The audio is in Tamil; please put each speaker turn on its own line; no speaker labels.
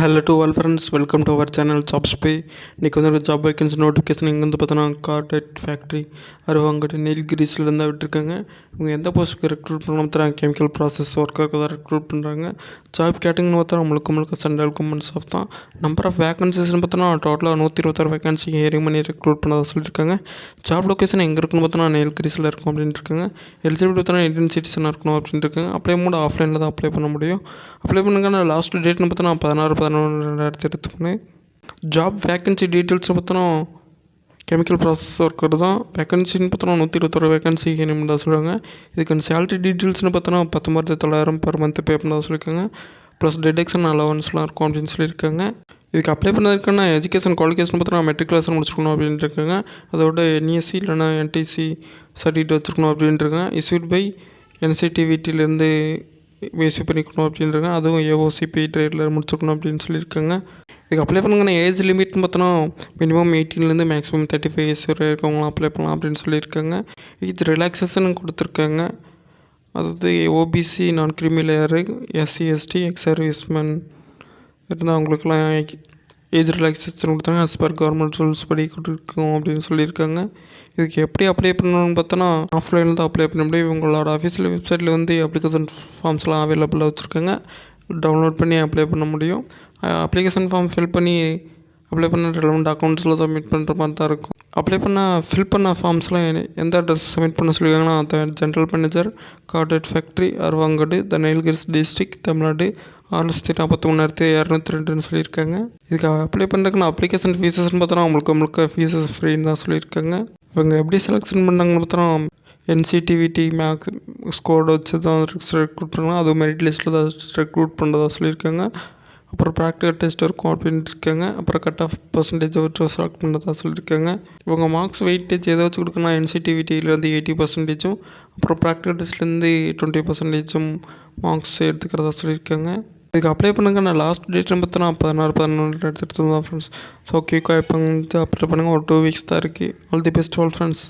Hello to all friends, welcome to our channel Jobspay. இன்றைக்கி வந்து ஒரு ஜாப் வேகன்சி நோட்டிஃபிகேஷன் இங்கே வந்து பார்த்தோன்னா கார்டைட் ஃபேக்ட்ரி அருவாங்கட்டு நீல்கிரிஸ்லேருந்து விட்டுருக்காங்க. இவங்க எந்த போஸ்ட்டுக்கு ரெக்ரூட் பண்ண தராங்க? கெமிக்கல் ப்ராசஸ் ஒர்க்கருக்கு தான் ரெக்ரூட் பண்ணுறாங்க. ஜாப் கேட்டிங்னு பார்த்தா முழுக்க சென்ட்ரல் கவர்மெண்ட் ஸ்டாஃப் தான். நம்பர் ஆஃப் வேகன்சிஸ்னு பார்த்தோன்னா டோட்டலாக 126 வேகன்சி ஹியரிங் பண்ணி ரெக்ரூட் பண்ணதாக சொல்லியிருக்காங்க. ஜாப் லொக்கேஷன் எங்கே இருக்குன்னு பார்த்தோன்னா நீல்கிரிஸில் இருக்கும் அப்படின்ட்டு இருக்காங்க. எலிஜிபிலிட்டி பார்த்தோன்னா இந்தியன் சிட்டிசனாக இருக்கணும் அப்படின்ட்டு இருக்காங்க. அப்ளை மூட ஆஃப்லைனில் தான் அப்ளை பண்ண முடியும். அப்ளை பண்ணுங்க. லாஸ்ட் டேட்னு பார்த்தோன்னா 16/11/2023. ஜாப் வேக்கன்சி டீட்டெயில்ஸ்னு பார்த்தோன்னா கெமிக்கல் ப்ராசஸ் ஒர்க்கர் தான். வேக்கன்சின்னு பார்த்தோன்னா 126 வேக்கன்சி தான் சொல்கிறாங்க. இதுக்கான சேலரி டீட்டெயில்ஸ்னு பார்த்தோன்னா 19,900 பர் மந்த் பே பண்ணதாக சொல்லியிருக்காங்க. ப்ளஸ் டிடக்ஷன் அலவன்ஸ்லாம் இருக்கும் அப்படின்னு சொல்லியிருக்காங்க. இதுக்கு அப்ளை பண்ணதுக்கான எஜுகேஷன் குவாலிஃபிகேஷன் பார்த்தோன்னா மெட்ரிகுலேஷன் முடிச்சுக்கணும் அப்படின்ட்டு இருக்காங்க. அதோட NSC இல்லைனா NTC சர்டிஃபிகேட் வச்சுருக்கணும் அப்படின்ட்டு இருக்காங்க. இஸ்யூட் பை NCTVTலேருந்து இஷ்யூ பண்ணிக்கணும் அப்படின்றாங்க. அதுவும் AOCP ட்ரேடில் முடிச்சுக்கணும் அப்படின்னு சொல்லியிருக்காங்க. இதுக்கு அப்ளை பண்ணுங்கன்னா ஏஜ் லிமிட்னு பார்த்தோன்னா மினிமம் 18 மேக்ஸிமம் 35 இயர்ஸ் வரை இருக்கவங்களாம் அப்ளை பண்ணலாம் அப்படின்னு சொல்லியிருக்காங்க. ஏஜ் ரிலாக்ஸேஷன் கொடுத்துருக்காங்க. அதாவது OBC நான் creamy layer SC ST ex serviceman இருந்தால் அவங்களுக்குலாம் ஏஜ் ரிலாக்ஸேஷன் கொடுத்தாங்க. அஸ் பர் கவர்மெண்ட் ரூல்ஸ் படி கொடுக்கும் அப்படின்னு சொல்லியிருக்காங்க. இதுக்கு எப்படி அப்ளை பண்ணணும்னு பார்த்தோன்னா ஆஃப்லைனில் தான் அப்ளை பண்ண முடியும். இவங்களோட அஃபீஷியல் வெப்சைட்டில் வந்து அப்ளிகேஷன் ஃபார்ம்ஸ்லாம் அவைலபிளாக வச்சுருக்காங்க. டவுன்லோட் பண்ணி அப்ளை பண்ண முடியும். அப்ளிகேஷன் ஃபார்ம் ஃபில் பண்ணி அப்ளை பண்ண ரெலவெண்ட் அக்கௌண்ட்ஸில் சப்மிட் பண்ணுற மாதிரி தான் இருக்கும். ஃபில் பண்ண ஃபார்ம்ஸ்லாம் எந்த அட்ரஸ் சப்மிட் பண்ண சொல்லியிருக்காங்கன்னா the general manager, cordite factory, Aruvankadu, the Nilgiris district, Tamil Nadu, 6,43,202 சொல்லியிருக்காங்க. இதுக்கு அப்ளை பண்ணுறதுக்குன்னு அப்ளிகேஷன் ஃபீஸஸ்ன்னு பார்த்தோன்னா முழுக்க ஃபீஸஸ் ஃப்ரீன்னு தான் சொல்லியிருக்காங்க. இவங்க எப்படி செலெக்ஷன் பண்ணாங்கன்னு பார்த்தோன்னா NCTVT ஸ்கோர்டு வச்சு தான் ரெக்ரூட் பண்ணாங்க. அதுவும் மெரிட் லிஸ்ட்டில் தான் ரெக்ரூட் பண்ணுறதா சொல்லியிருக்காங்க. அப்புறம் ப்ராக்டிக்கல் டெஸ்ட் இருக்கும் அப்படின்ட்டு இருக்காங்க. அப்புறம் கட் ஆஃப் பர்சன்டேஜை வச்சு செலக்ட் பண்ணுறதா சொல்லியிருக்காங்க. இவங்க மார்க்ஸ் வெயிட்டேஜ் எதை வச்சு கொடுக்கணும்னா NCTVTலேருந்து 80%, அப்புறம் ப்ராக்டிக்கல் டெஸ்ட்லேருந்து 20% மார்க்ஸ் எடுத்துக்கிறதா சொல்லியிருக்காங்க. இதுக்கு அப்ளை பண்ணுங்க. நான் லாஸ்ட் டேட்னு பார்த்தோன்னா 16/11/2023 தான் ஃப்ரெண்ட்ஸ். ஸோ குயிக்காக இப்போ வந்து அப்ளை பண்ணுங்கள். ஒரு 2 வீக்ஸ் தான் இருக்குது. All the best all friends.